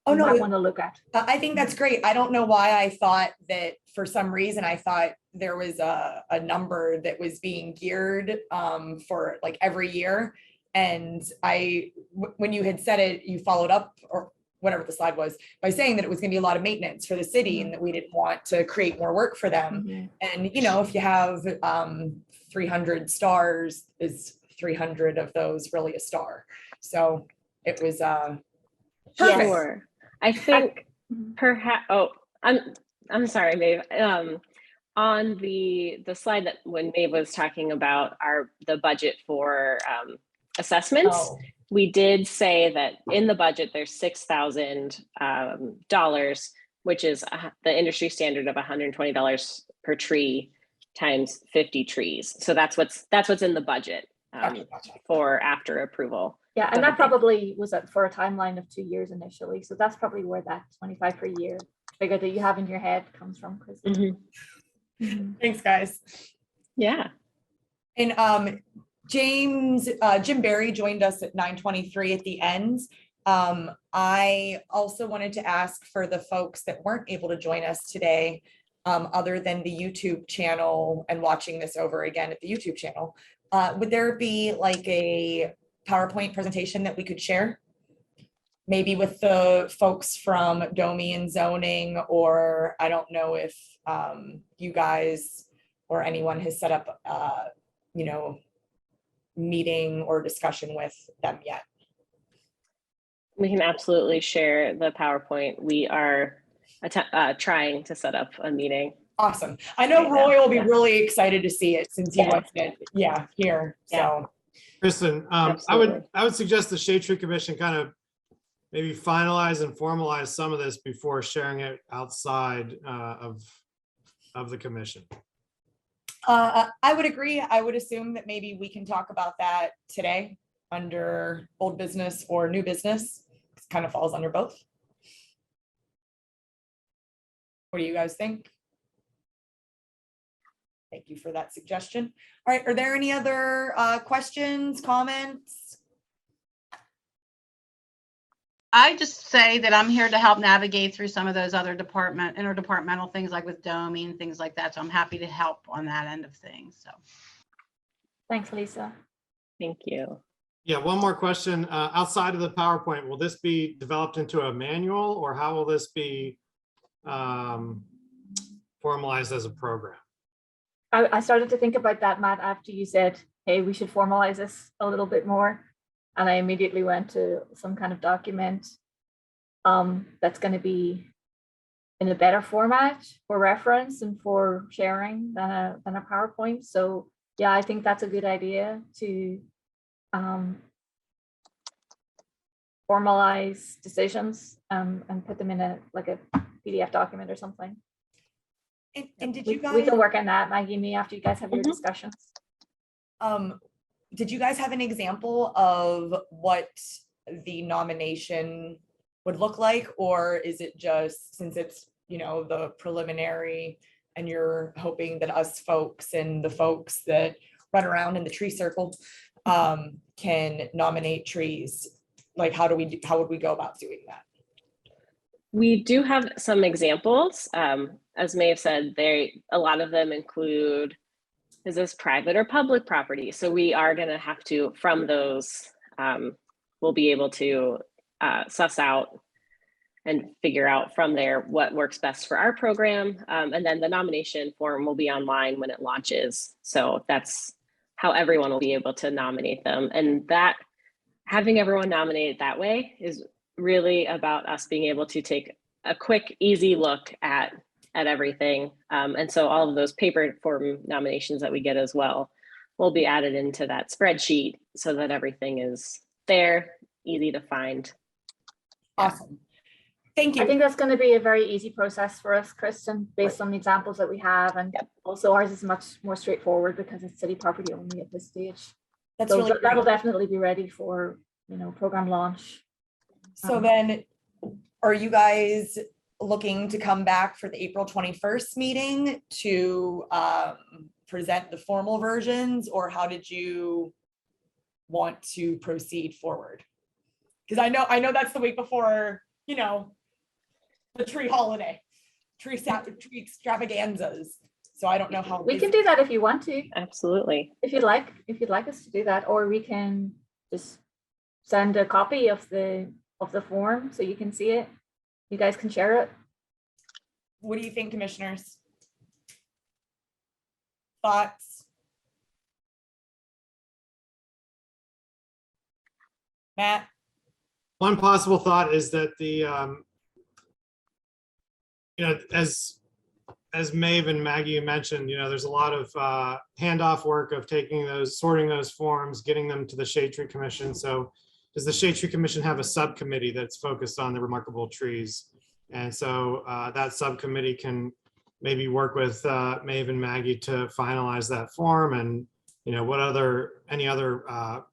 might want to look at. I think that's great. I don't know why I thought that, for some reason, I thought there was a number that was being geared for like every year. And when you had said it, you followed up, or whatever the slide was, by saying that it was going to be a lot of maintenance for the city and that we didn't want to create more work for them. And, if you have 300 stars, is 300 of those really a star? So it was perfect. Sure. I think perhaps, I'm sorry, Maeve. On the slide that when Maeve was talking about the budget for assessments, we did say that in the budget there's $6,000, which is the industry standard of $120 per tree times 50 trees. So that's what's in the budget for after approval. Yeah, and that probably was for a timeline of 2 years initially. So that's probably where that 25 per year figure that you have in your head comes from, Chris. Thanks, guys. Yeah. And Jim Barry joined us at 9:23 at the end. I also wanted to ask for the folks that weren't able to join us today, other than the YouTube channel and watching this over again at the YouTube channel, would there be like a PowerPoint presentation that we could share? Maybe with the folks from DOMI and zoning, or I don't know if you guys or anyone has set up meeting or discussion with them yet. We can absolutely share the PowerPoint. We are trying to set up a meeting. Awesome. I know Roy will be really excited to see it since he wants it here. So Kristen, I would suggest the Shade Tree Commission kind of maybe finalize and formalize some of this before sharing it outside of the commission. I would agree. I would assume that maybe we can talk about that today under old business or new business. It kind of falls under both. What do you guys think? Thank you for that suggestion. All right, are there any other questions, comments? I just say that I'm here to help navigate through some of those other interdepartmental things like with doming, things like that. So I'm happy to help on that end of things. So. Thanks, Lisa. Thank you. Yeah, one more question. Outside of the PowerPoint, will this be developed into a manual, or how will this be formalized as a program? I started to think about that, Matt, after you said, hey, we should formalize this a little bit more. And I immediately went to some kind of document that's going to be in a better format for reference and for sharing than a PowerPoint. So yeah, I think that's a good idea to formalize decisions and put them in a PDF document or something. And did we you guys? We can work on that, Maggie and me, after you guys have your discussions. Did you guys have an example of what the nomination would look like, or is it just, since it's, you know, the preliminary and you're hoping that us folks and the folks that run around in the tree circle can nominate trees? Like, how would we go about doing that? We do have some examples. As Maeve said, a lot of them include, is this private or public property? So we are going to have to, from those, we'll be able to suss out and figure out from there what works best for our program. And then the nomination form will be online when it launches. So that's how everyone will be able to nominate them. And that, having everyone nominated that way is really about us being able to take a quick, easy look at everything. And so all of those paper form nominations that we get as well will be added into that spreadsheet so that everything is there, easy to find. Awesome. Thank you. I think that's going to be a very easy process for us, Kristen, based on the examples that we have. And also ours is much more straightforward because it's city property only at this stage. That's so really that'll definitely be ready for, you know, program launch. So then, are you guys looking to come back for the April 21st meeting to present the formal versions, or how did you want to proceed forward? Because I know that's the week before, you know, the tree holiday, tree extravaganzas. So I don't know how we can do that if you want to. Absolutely. If you'd like us to do that, or we can just send a copy of the form so you can see it. You guys can share it. What do you think, commissioners? Thoughts? Matt? One possible thought is that the, you know, as Maeve and Maggie mentioned, you know, there's a lot of handoff work of taking those, sorting those forms, getting them to the Shade Tree Commission. So does the Shade Tree Commission have a subcommittee that's focused on the remarkable trees? And so that subcommittee can maybe work with Maeve and Maggie to finalize that form, and, you know, any other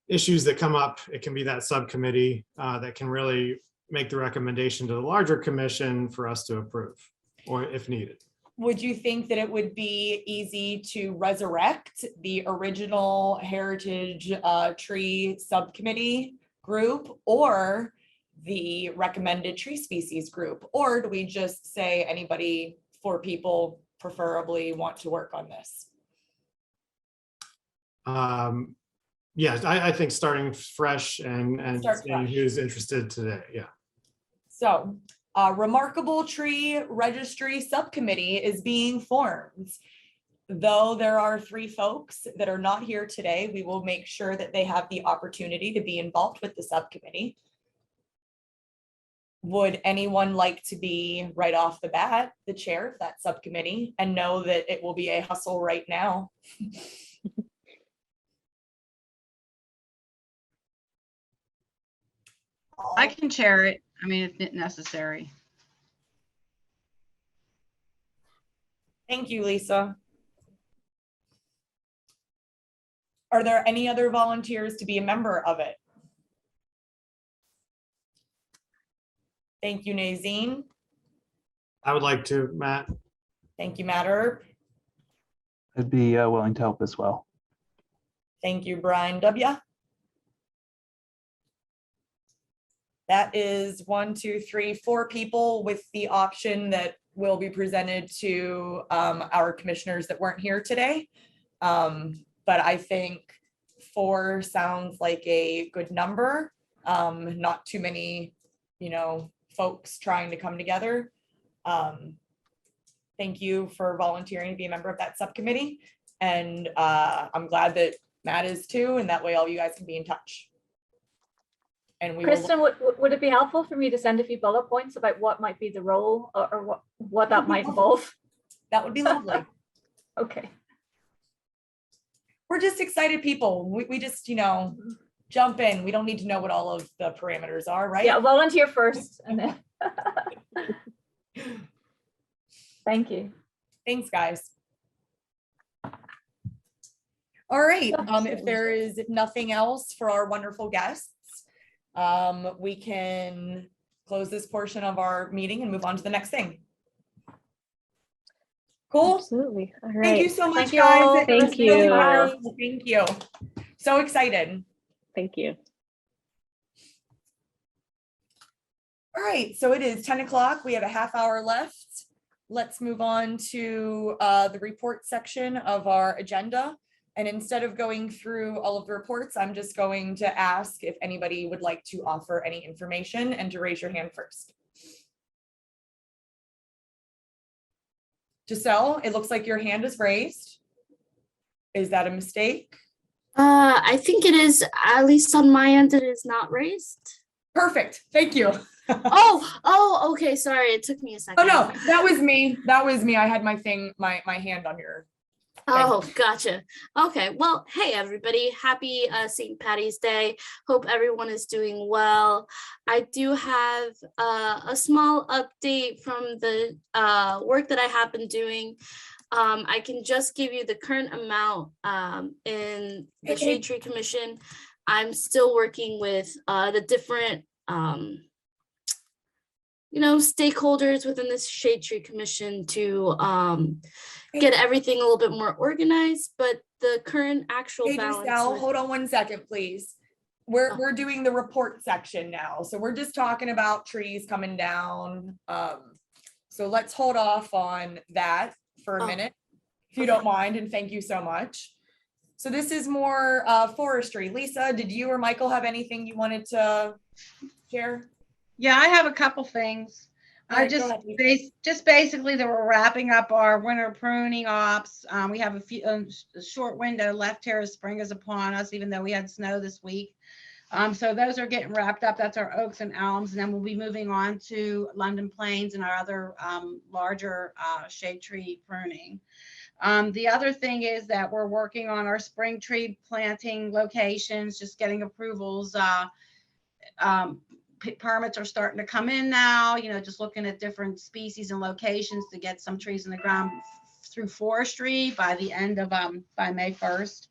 issues that come up, it can be that subcommittee that can really make the recommendation to the larger commission for us to approve, or if needed. Would you think that it would be easy to resurrect the original heritage tree subcommittee group, or the recommended tree species group? Or do we just say anybody, 4 people preferably, want to work on this? Yeah, I think starting fresh and seeing who's interested today. Yeah. So Remarkable Tree Registry Subcommittee is being formed. Though there are 3 folks that are not here today, we will make sure that they have the opportunity to be involved with the subcommittee. Would anyone like to be, right off the bat, the chair of that subcommittee, and know that it will be a hustle right now? I can chair it. I mean, if necessary. Thank you, Lisa. Are there any other volunteers to be a member of it? Thank you, Nazine. I would like to, Matt. Thank you, Matt Earp. I'd be willing to help as well. Thank you, Brian W. That is 1, 2, 3, 4 people with the option that will be presented to our commissioners that weren't here today. But I think 4 sounds like a good number. Not too many, folks trying to come together. Thank you for volunteering to be a member of that subcommittee. And I'm glad that Matt is too, and that way all you guys can be in touch. And we will. Kristen, would it be helpful for me to send a few bullet points about what might be the role or what that might involve? That would be lovely. Okay. We're just excited people. We just, jump in. We don't need to know what all of the parameters are, right? Yeah, volunteer first and then. Thank you. Thanks, guys. All right, if there is nothing else for our wonderful guests, we can close this portion of our meeting and move on to the next thing. Cool. Absolutely. All right. Thank you so much, Thank you guys. all. It was Thank really you. wonderful. Thank you. So excited. Thank you. All right, so it is 10 o'clock. We have a half hour left. Let's move on to the report section of our agenda. And instead of going through all of the reports, I'm just going to ask if anybody would like to offer any information and to raise your hand first. Giselle, it looks like your hand is raised. Is that a mistake? I think it is, at least on my end, it is not raised. Perfect. Thank you. Oh, okay. Sorry, it took me a second. Oh no, that was me. That was me. I had my hand on your. Oh, gotcha. Okay. Well, hey, everybody. Happy St. Patty's Day. Hope everyone is doing well. I do have a small update from the work that I have been doing. I can just give you the current amount in the Shade Tree Commission. I'm still working with the different stakeholders within this Shade Tree Commission to get everything a little bit more organized, but the current actual Hey, balance. Giselle, hold on 1 second, please. We're doing the report section now. So we're just talking about trees coming down. So let's hold off on that for a minute, if you don't mind, and thank you so much. So this is more forestry. Lisa, did you or Michael have anything you wanted to share? Yeah, I have a couple things. All right, just basically that we're wrapping up our winter pruning ops. We have a short window left here as spring is upon us, even though we had snow this week. So those are getting wrapped up. That's our oaks and elms, and then we'll be moving on to London Plains and our other larger shade tree pruning. The other thing is that we're working on our spring tree planting locations, just getting approvals. Permits are starting to come in now, just looking at different species and locations to get some trees in the ground through forestry by the end of by May 1st.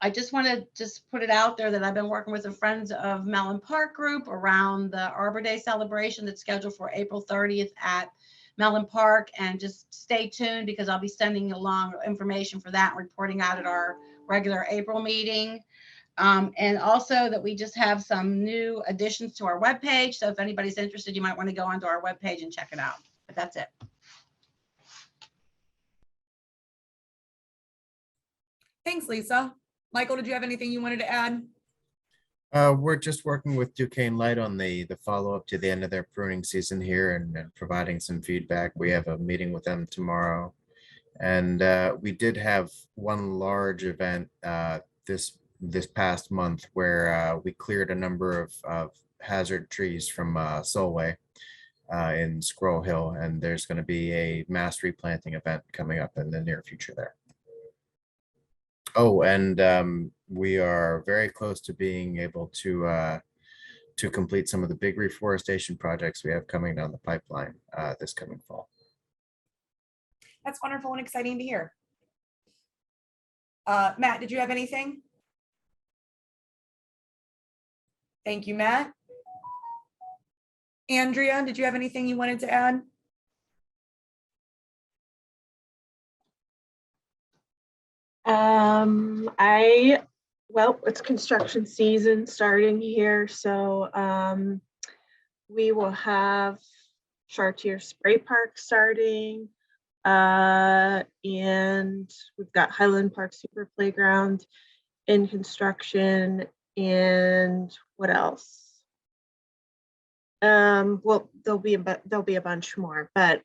I just want to put it out there that I've been working with the Friends of Mellon Park group around the Arbor Day celebration that's scheduled for April 30th at Mellon Park, and just stay tuned because I'll be sending along information for that and reporting out at our regular April meeting. And also that we just have some new additions to our webpage. So if anybody's interested, you might want to go onto our webpage and check it out. But that's it. Thanks, Lisa. Michael, did you have anything you wanted to add? We're just working with Duquesne Light on the follow-up to the end of their pruning season here and providing some feedback. We have a meeting with them tomorrow. And we did have one large event this past month where we cleared a number of hazard trees from Solway in Squirrel Hill, and there's going to be a mass replanting event coming up in the near future there. Oh, and we are very close to being able to complete some of the big reforestation projects we have coming down the pipeline this coming fall. That's wonderful and exciting to hear. Matt, did you have anything? Thank you, Matt. Andrea, did you have anything you wanted to add? I Well, it's construction season starting here, so we will have Chartier Spray Park starting, and we've got Highland Park Super Playground in construction, and what else? Well, there'll be a bunch more, but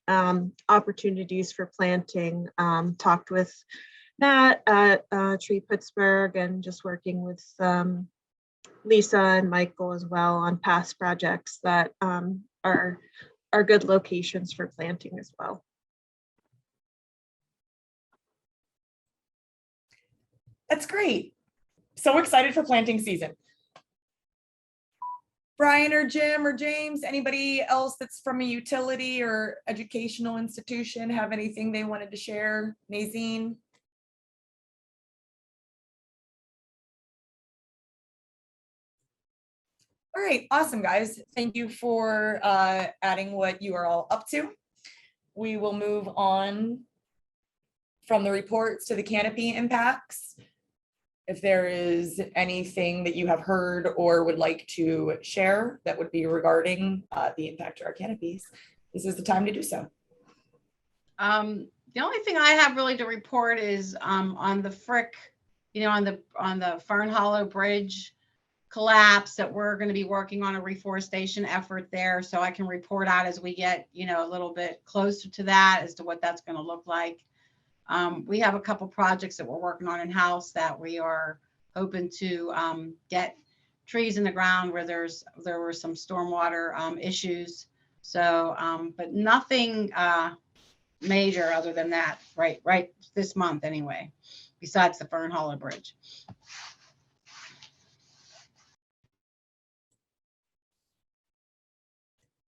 opportunities for planting. Talked with Matt at Tree Pittsburgh and just working with Lisa and Michael as well on past projects that are good locations for planting as well. That's great. So excited for planting season. Brian or Jim or James, anybody else that's from a utility or educational institution have anything they wanted to share? Nazine? All right, awesome, guys. Thank you for adding what you are all up to. We will move on from the reports to the Canopy impacts. If there is anything that you have heard or would like to share that would be regarding the impact to our canopies, this is the time to do so. The only thing I have really to report is on the Frick, on the Fern Hollow Bridge collapse, that we're going to be working on a reforestation effort there. So I can report out as we get, a little bit closer to that as to what that's going to look like. We have a couple projects that we're working on in-house that we are hoping to get trees in the ground where there were some stormwater issues. So, but nothing major other than that, right this month anyway, besides the Fern Hollow Bridge.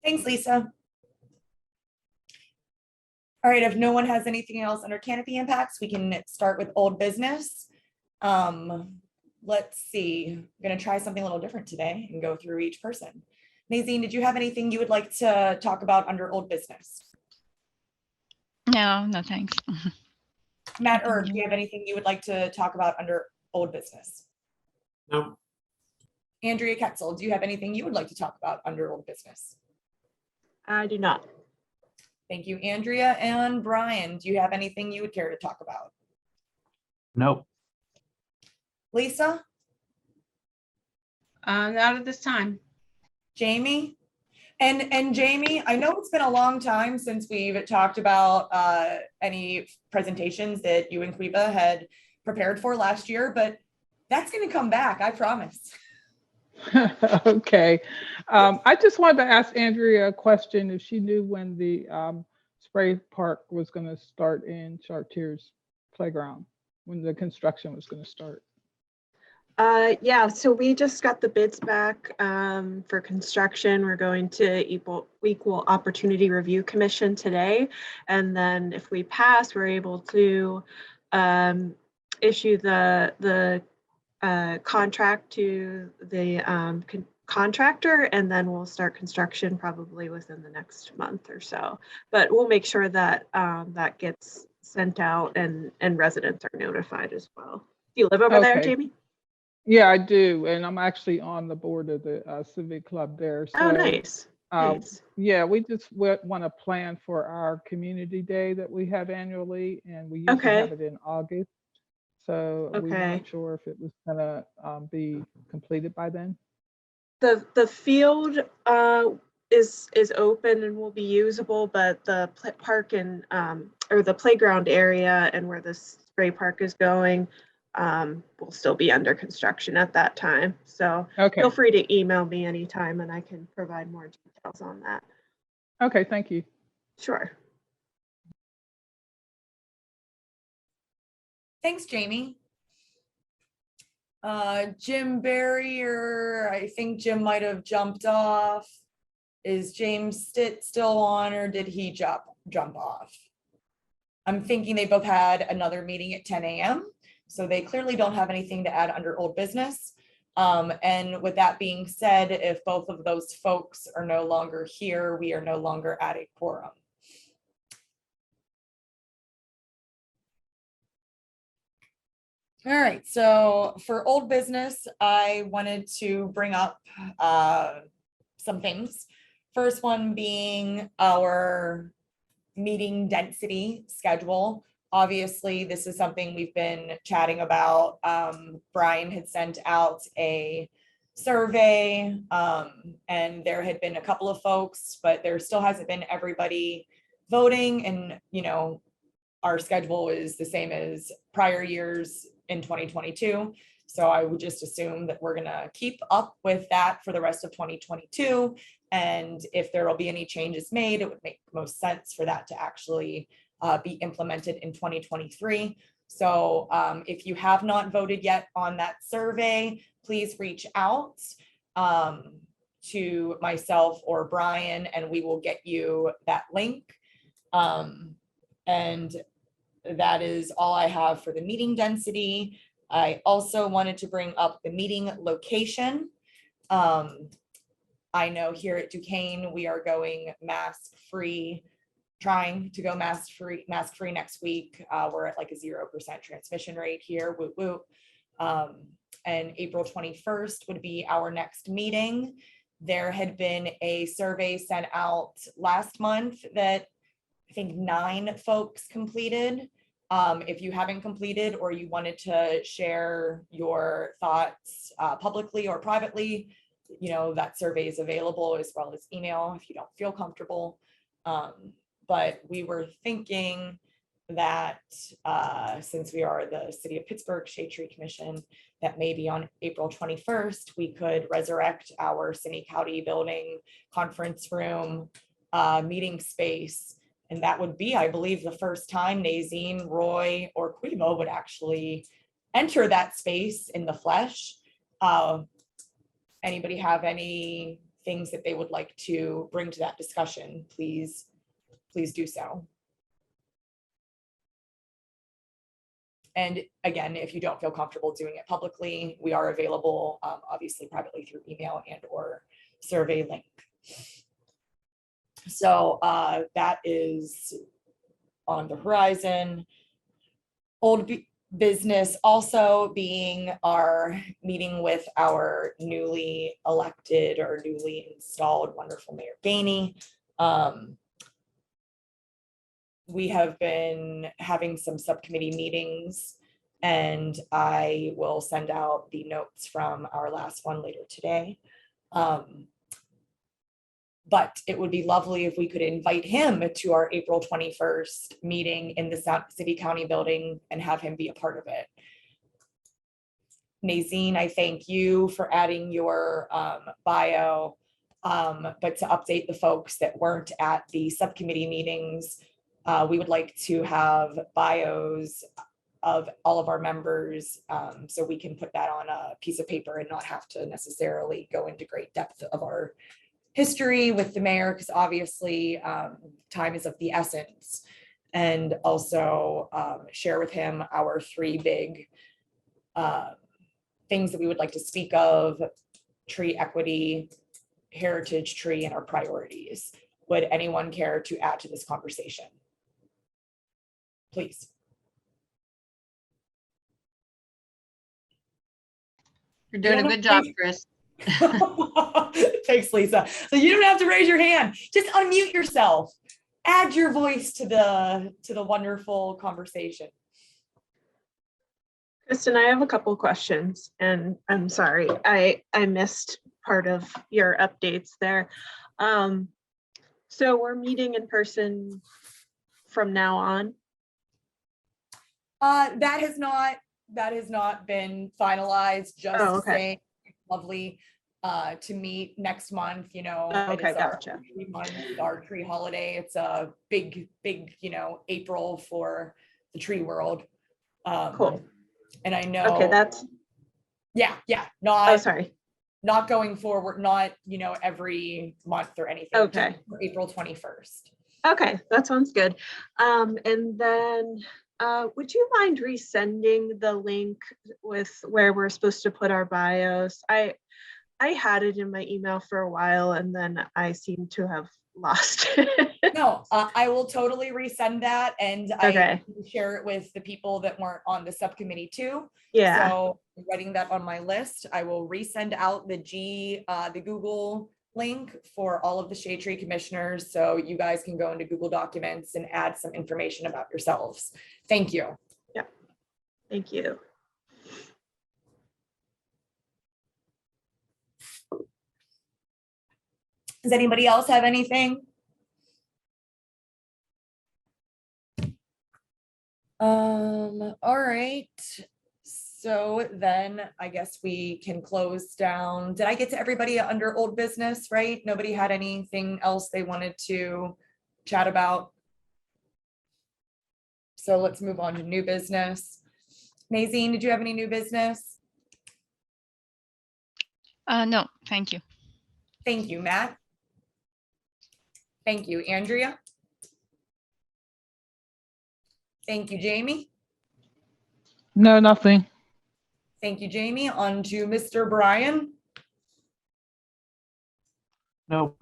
Thanks, Lisa. All right, if no one has anything else under Canopy impacts, we can start with old business. Let's see, I'm gonna try something a little different today and go through each person. Nazine, did you have anything you would like to talk about under old business? No, thanks. Matt, or do you have anything you would like to talk about under old business? No. Andrea Ketzel, do you have anything you would like to talk about under old business? I do not. Thank you, Andrea. And Brian, do you have anything you would care to talk about? Nope. Lisa? Not at this time. Jamie? And Jamie, I know it's been a long time since we've talked about any presentations that you and Quiba had prepared for last year, but that's going to come back, I promise. Okay. I just wanted to ask Andrea a question if she knew when the spray park was going to start in Chartier's playground, when the construction was going to start. Yeah, so we just got the bids back for construction. We're going to Equal Opportunity Review Commission today. And then if we pass, we're able to issue the contract to the contractor, and then we'll start construction probably within the next month or so. But we'll make sure that that gets sent out and residents are notified as well. Do you live over there, Jamie? Yeah, I do, and I'm actually on the board of the civic club there. So, oh, nice. Nice. Yeah, we just want to plan for our community day that we have annually, and we usually have it in August. So we weren't sure if it was gonna be completed by then. The field is open and will be usable, but the park and or the playground area and where the spray park is going will still be under construction at that time. So feel free to email me anytime and I can provide more details on that. Okay, thank you. Sure. Thanks, Jamie. Jim Barry, or I think Jim might have jumped off. Is James still on, or did he jump off? I'm thinking they both had another meeting at 10 a.m. So they clearly don't have anything to add under old business. And with that being said, if both of those folks are no longer here, we are no longer at a quorum. All right, so for old business, I wanted to bring up some things. First one being our meeting density schedule. Obviously, this is something we've been chatting about. Brian had sent out a survey, and there had been a couple of folks, but there still hasn't been everybody voting. And, you know, our schedule is the same as prior years in 2022. So I would just assume that we're gonna keep up with that for the rest of 2022. And if there will be any changes made, it would make most sense for that to actually be implemented in 2023. So if you have not voted yet on that survey, please reach out to myself or Brian, and we will get you that link. And that is all I have for the meeting density. I also wanted to bring up the meeting location. I know here at Duquesne, we are going mask-free, trying to go mask-free next week. We're at like a 0% transmission rate here, whoop whoop. And April 21st would be our next meeting. There had been a survey sent out last month that I think 9 folks completed. If you haven't completed or you wanted to share your thoughts publicly or privately, you know, that survey is available as well as email if you don't feel comfortable. But we were thinking that since we are the City of Pittsburgh Shade Tree Commission, that maybe on April 21st, we could resurrect our City County building conference room meeting space. And that would be, I believe, the first time Nazine, Roy, or Quimo would actually enter that space in the flesh. Anybody have any things that they would like to bring to that discussion? Please do so. And again, if you don't feel comfortable doing it publicly, we are available, obviously privately through email and or survey link. So that is on the horizon. Old business also being our meeting with our newly elected or newly installed wonderful Mayor Gainey. We have been having some subcommittee meetings, and I will send out the notes from our last one later today. But it would be lovely if we could invite him to our April 21st meeting in the City County building and have him be a part of it. Nazine, I thank you for adding your bio, but to update the folks that weren't at the subcommittee meetings, we would like to have bios of all of our members, so we can put that on a piece of paper and not have to necessarily go into great depth of our history with the mayor, because obviously time is of the essence. And also share with him our 3 big things that we would like to speak of: tree equity, heritage tree, and our priorities. Would anyone care to add to this conversation? Please. You're doing a good job, Chris. Thanks, Lisa. So you don't have to raise your hand. Just unmute yourself. Add your voice to the wonderful conversation. Kristen, I have a couple questions, and I'm sorry, I missed part of your updates there. So we're meeting in person from now on? That has not been finalized. Just saying, it's lovely to meet next month. You know, okay, gotcha. Our tree holiday. It's a big, you know, April for the tree world. Cool. And I know. Okay, that's. Yeah. Not. Oh, sorry. Not going forward. Not, you know, every month or anything. Okay. April 21st. Okay, that sounds good. And then. Would you mind resending the link with where we're supposed to put our bios? I had it in my email for a while and then I seem to have lost it. No, I will totally resend that, and I can share it with the people that weren't on the subcommittee too. Yeah. So I'm writing that on my list. I will resend out the Google link for all of the shade tree commissioners, so you guys can go into Google Documents and add some information about yourselves. Thank you. Yeah. Thank you. Does anybody else have anything? All right. So then I guess we can close down. Did I get to everybody under old business, right? Nobody had anything else they wanted to chat about? So let's move on to new business. Nazine, did you have any new business? No, thank you. Thank you, Matt. Thank you, Andrea. Thank you, Jamie. No, nothing. Thank you, Jamie. On to Mr. Brian. No.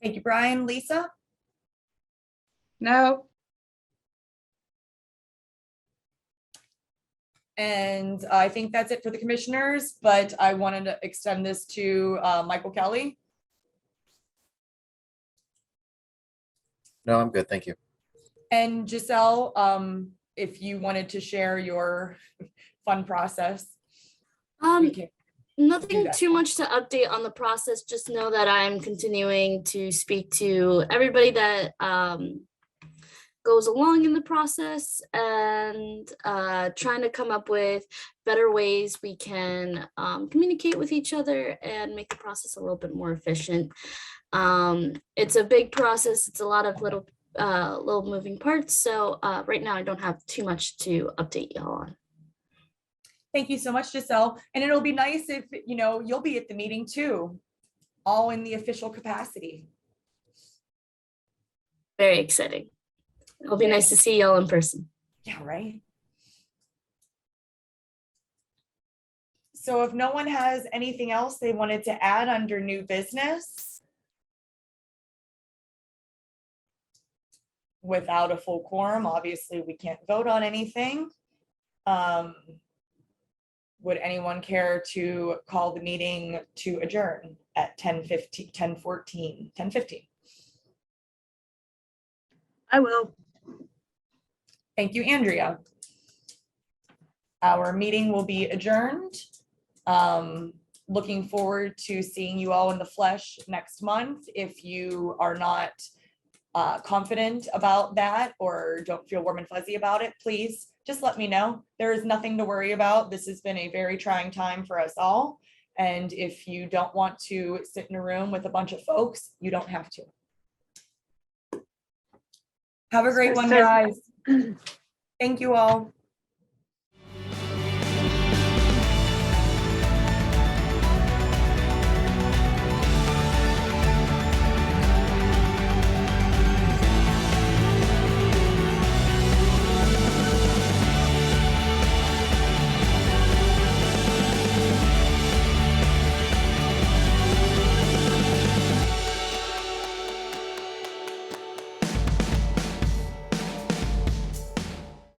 Thank you, Brian. Lisa? No. And I think that's it for the commissioners, but I wanted to extend this to Michael Kelly. No, I'm good. Thank you. And Giselle, if you wanted to share your fun process. we can do Nothing that. too much to update on the process. Just know that I'm continuing to speak to everybody that goes along in the process and trying to come up with better ways we can communicate with each other and make the process a little bit more efficient. It's a big process. It's a lot of little moving parts. So right now I don't have too much to update y'all on. Thank you so much, Giselle. And it'll be nice if, you'll be at the meeting too, all in the official capacity. Very exciting. It'll be nice to see y'all in person. Yeah, right. So if no one has anything else they wanted to add under new business, without a full quorum, obviously we can't vote on anything. Would anyone care to call the meeting to adjourn at 10:15? I will. Thank you, Andrea. Our meeting will be adjourned. Looking forward to seeing you all in the flesh next month. If you are not confident about that or don't feel warm and fuzzy about it, please just let me know. There is nothing to worry about. This has been a very trying time for us all. And if you don't want to sit in a room with a bunch of folks, you don't have to. Have a great one, guys. Thank you all.